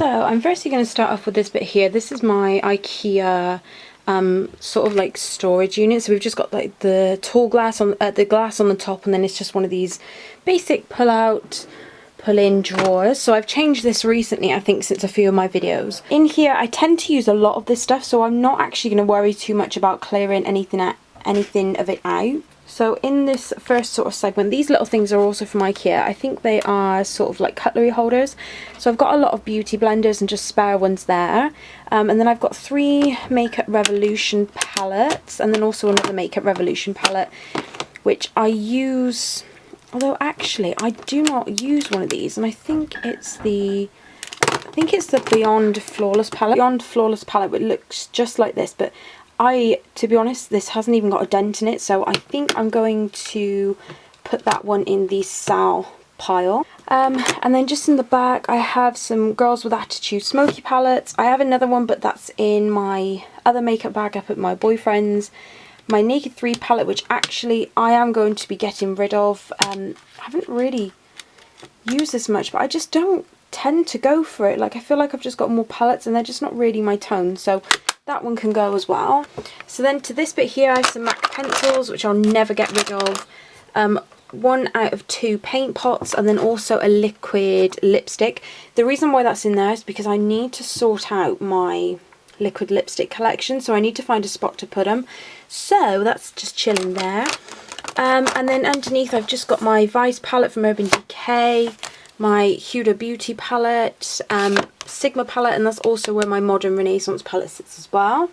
So I'm firstly going to start off with this bit here. This is my Ikea sort of like storage unit. So we've just got like the tall glass on the glass on the top, and then it's just one of these basic pull-in drawers. So I've changed this recently, I think, since a few of my videos. In here I tend to use a lot of this stuff, so I'm not actually going to worry too much about clearing anything of it out. So in this first sort of segment, these little things are also from Ikea. I think they are sort of like cutlery holders. So I've got a lot of beauty blenders and just spare ones there. And then I've got 3 Makeup Revolution palettes, and then also another Makeup Revolution palette, which I use, although actually I do not use one of these, and I think it's the Beyond Flawless palette. Beyond Flawless palette, which looks just like this, but to be honest, this hasn't even got a dent in it, so I think I'm going to put that one in the Sal pile. And then just in the back I have some Girls with Attitude smoky palettes. I have another one, but that's in my other makeup bag up at my boyfriend's. My Naked 3 palette, which actually I am going to be getting rid of. I haven't really used this much, but I just don't tend to go for it. Like, I feel like I've just got more palettes and they're just not really my tone, so that one can go as well. So then to this bit here I have some MAC pencils, which I'll never get rid of. 1 out of 2 paint pots, and then also a liquid lipstick. The reason why that's in there is because I need to sort out my liquid lipstick collection, so I need to find a spot to put them. So that's just chilling there. And then underneath I've just got my Vice palette from Urban Decay, my Huda Beauty palette, Sigma palette, and that's also where my Modern Renaissance palette sits as well.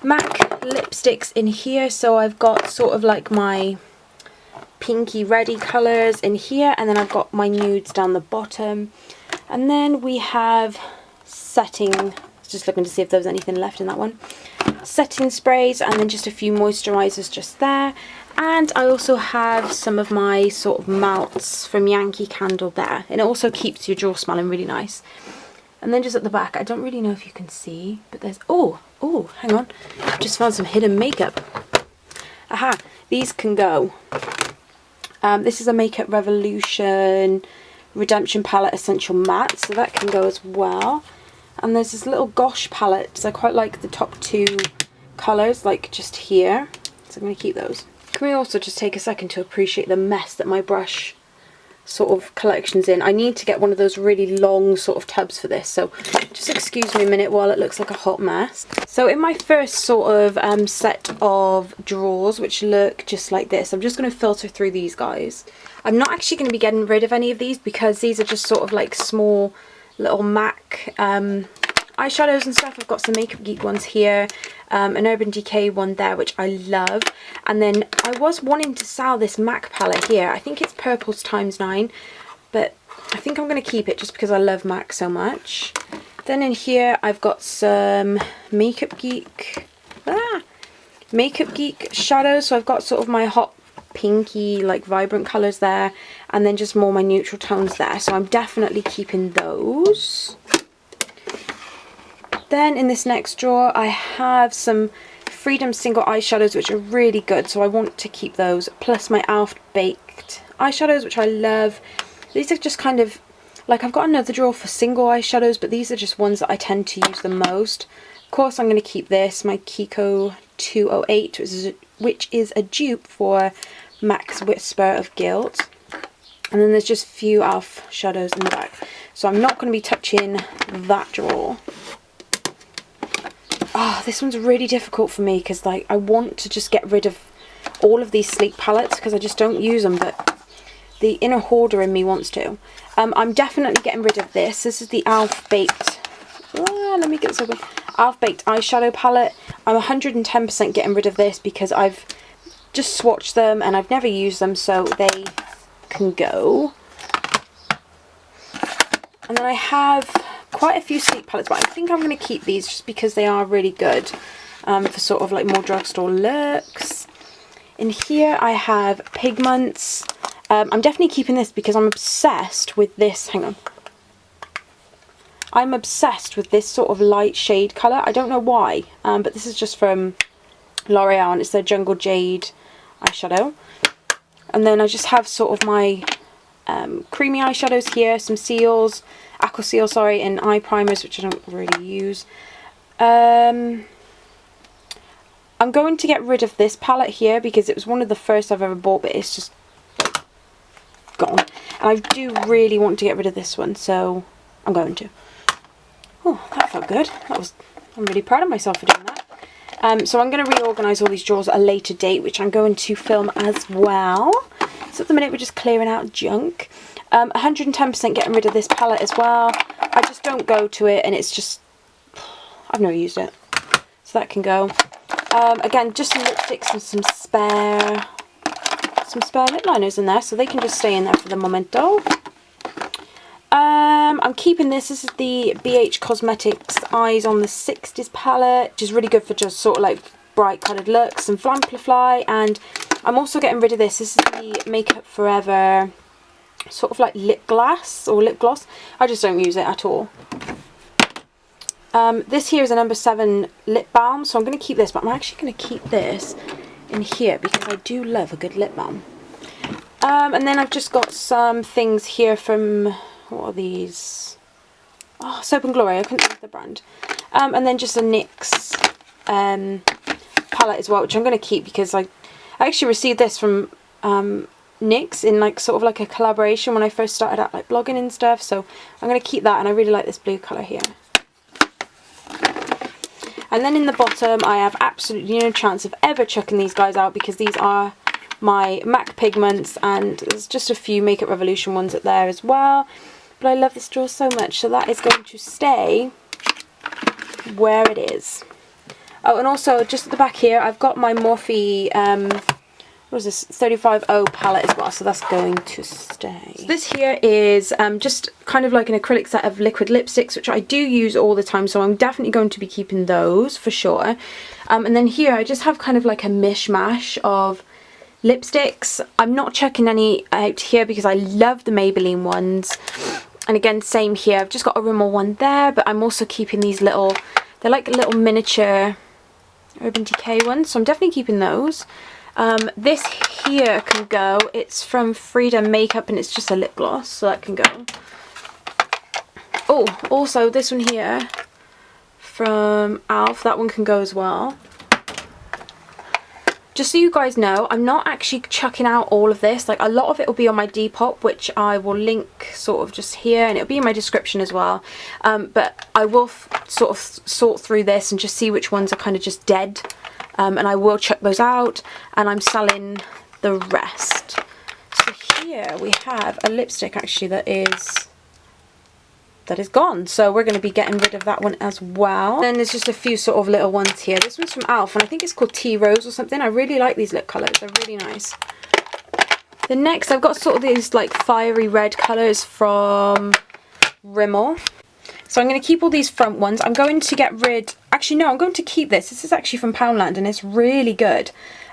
MAC lipsticks in here, so I've got sort of like my pinky reddy colours in here, and then I've got my nudes down the bottom. And then we have setting, just looking to see if there was anything left in that one, setting sprays, and then just a few moisturisers just there. And I also have some of my sort of melts from Yankee Candle there, and it also keeps your drawer smelling really nice. And then just at the back, I don't really know if you can see, but there's, oh, hang on, I've just found some hidden makeup. Aha, these can go. This is a Makeup Revolution Redemption Palette Essential Matte, so that can go as well. And there's this little Gosh palette, so I quite like the top 2 colours, like just here, so I'm going to keep those. Can we also just take a second to appreciate the mess that my brush sort of collection's in? I need to get one of those really long sort of tubs for this, so just excuse me a minute while it looks like a hot mess. So in my first sort of set of drawers, which look just like this, I'm just going to filter through these guys. I'm not actually going to be getting rid of any of these because these are just sort of like small little MAC eyeshadows and stuff. I've got some Makeup Geek ones here, an Urban Decay one there, which I love. And then I was wanting to sell this MAC palette here. I think it's Purples ×9, but I think I'm going to keep it just because I love MAC so much. Then in here I've got some Makeup Geek shadows. So I've got sort of my hot pinky, like vibrant colours there, and then just more my neutral tones there. So I'm definitely keeping those. Then in this next drawer I have some Freedom single eyeshadows, which are really good, so I want to keep those, plus my e.l.f. baked eyeshadows, which I love. These are just kind of like, I've got another drawer for single eyeshadows, but these are just ones that I tend to use the most. Of course I'm going to keep this, my Kiko 208, which is a dupe for MAC's Whisper of Guilt. And then there's just a few e.l.f. shadows in the back, so I'm not going to be touching that drawer. Oh, this one's really difficult for me because, like, I want to just get rid of all of these sleek palettes because I just don't use them, but the inner hoarder in me wants to. I'm definitely getting rid of this. This is the e.l.f. baked, let me get this open, e.l.f. baked eyeshadow palette. I'm 110% getting rid of this because I've just swatched them and I've never used them, so they can go. And then I have quite a few sleek palettes, but I think I'm going to keep these just because they are really good for sort of like more drugstore looks. In here I have pigments. I'm definitely keeping this because I'm obsessed with this. Hang on. I'm obsessed with this sort of light shade colour. I don't know why, but this is just from L'Oreal and it's their Jungle Jade eyeshadow. And then I just have sort of my creamy eyeshadows here, some seals, aqua seal, sorry, and eye primers, which I don't really use. I'm going to get rid of this palette here because it was one of the first I've ever bought, but it's just gone. And I do really want to get rid of this one, so I'm going to. Oh, that felt good. I'm really proud of myself for doing that. So I'm going to reorganise all these drawers at a later date, which I'm going to film as well. So at the minute we're just clearing out junk. 110% getting rid of this palette as well. I just don't go to it, and it's just, I've never used it. So that can go. Again, just some lipsticks and some spare lip liners in there, so they can just stay in there for the momento. I'm keeping this. This is the BH Cosmetics Eyes on the 60s palette, which is really good for just sort of like bright coloured looks and Flamplify. And I'm also getting rid of this. This is the Makeup Forever sort of like lip glass or lip gloss. I just don't use it at all. This here is a number 7 lip balm, so I'm going to keep this, but I'm actually going to keep this in here because I do love a good lip balm. And then I've just got some things here from, what are these? Oh, Soap and Glory, I couldn't think of the brand. And then just a NYX palette as well, which I'm going to keep because I actually received this from NYX in like sort of like a collaboration when I first started out like blogging and stuff, so I'm going to keep that, and I really like this blue colour here. And then in the bottom I have absolutely no chance of ever chucking these guys out because these are my MAC pigments, and there's just a few Makeup Revolution ones up there as well. But I love this drawer so much, so that is going to stay where it is. Oh, and also just at the back here I've got my Morphe, what is this, 35O palette as well, so that's going to stay. So this here is just kind of like an acrylic set of liquid lipsticks, which I do use all the time, so I'm definitely going to be keeping those for sure. And then here I just have kind of like a mishmash of lipsticks. I'm not chucking any out here because I love the Maybelline ones. And again, same here, I've just got a Rimmel one there, but I'm also keeping these little, they're like little miniature Urban Decay ones, so I'm definitely keeping those. This here can go. It's from Freedom Makeup and it's just a lip gloss, so that can go. Oh, also this one here from Alf, that one can go as well. Just so you guys know, I'm not actually chucking out all of this. Like, a lot of it will be on my Depop, which I will link sort of just here, and it'll be in my description as well. But I will sort of sort through this and just see which ones are kind of just dead. And I will chuck those out, and I'm selling the rest. So here we have a lipstick actually that is gone, so we're going to be getting rid of that one as well. Then there's just a few sort of little ones here. This one's from Alf, and I think it's called Tea Rose or something. I really like these lip colours, they're really nice. The next, I've got sort of these like fiery red colours from Rimmel. So I'm going to keep all these front ones. I'm going to get rid, actually no, I'm going to keep this. This is actually from Poundland and it's really good.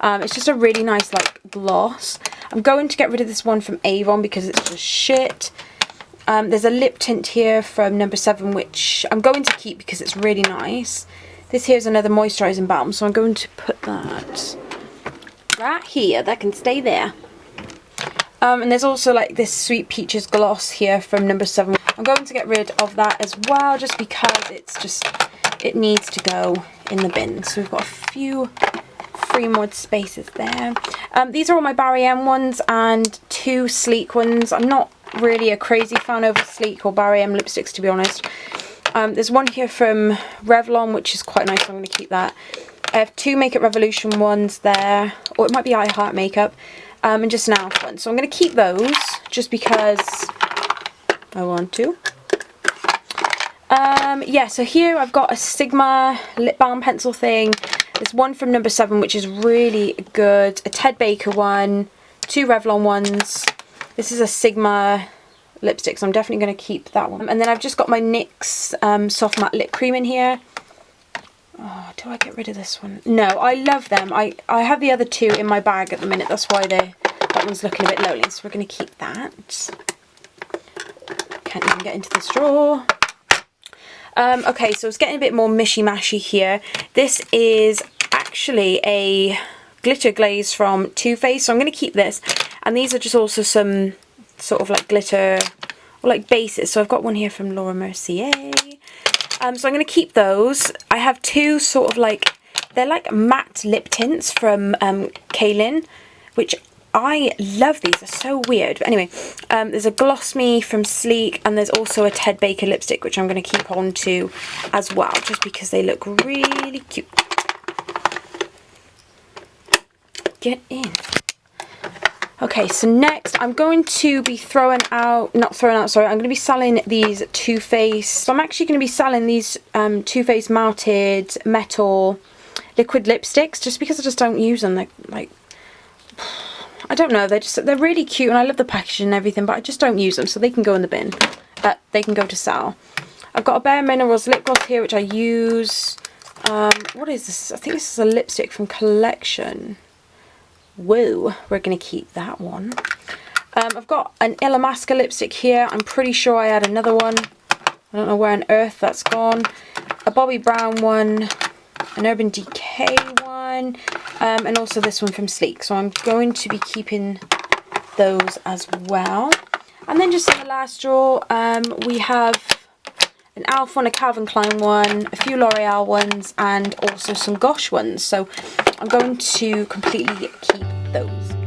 It's just a really nice like gloss. I'm going to get rid of this one from Avon because it's just shit. There's a lip tint here from number 7, which I'm going to keep because it's really nice. This here's another moisturising balm, so I'm going to put that right here. That can stay there. And there's also like this Sweet Peaches gloss here from number 7. I'm going to get rid of that as well, just because it's just, it needs to go in the bin. So we've got a few free mod spaces there. These are all my Barry M ones and 2 sleek ones. I'm not really a crazy fan of sleek or Barry M lipsticks, to be honest. There's one here from Revlon, which is quite nice, so I'm going to keep that. I have 2 Makeup Revolution ones there, or it might be I Heart Makeup, and just an Alf one. So I'm going to keep those just because I want to. Yeah, so here I've got a Sigma lip balm pencil thing. There's one from number 7, which is really good. A Ted Baker one, 2 Revlon ones. This is a Sigma lipstick, so I'm definitely going to keep that one. And then I've just got my NYX Soft Matte Lip Cream in here. Oh, do I get rid of this one? No, I love them. I have the other 2 in my bag at the minute. That's why that one's looking a bit lonely, so we're going to keep that. Can't even get into this drawer. Okay, so it's getting a bit more mishy-mashy here. This is actually a glitter glaze from Too Faced, so I'm going to keep this. And these are just also some sort of like glitter or like bases. So I've got one here from Laura Mercier. So I'm going to keep those. I have two sort of like, they're like matte lip tints from Kaylin, which I love. These are so weird. But anyway, there's a Gloss Me from Sleek, and there's also a Ted Baker lipstick, which I'm going to keep on to as well, just because they look really cute. Get in. Okay, so next I'm going to be I'm going to be selling these Too Faced. So I'm actually going to be selling these Too Faced Melted Metal liquid lipsticks, just because I just don't use them. They're like, I don't know, they're really cute, and I love the packaging and everything, but I just don't use them, so they can go in the bin. They can go to sell. I've got a Bare Minerals lip gloss here, which I use. What is this? I think this is a lipstick from Collection. Woo, we're going to keep that one. I've got an Illamasqua lipstick here. I'm pretty sure I had another one. I don't know where on earth that's gone. A Bobbi Brown one, an Urban Decay one, and also this one from Sleek. So I'm going to be keeping those as well. And then just in the last drawer, we have an Alpha one, a Calvin Klein one, a few L'Oreal ones, and also some Gosh ones. So I'm going to completely keep those.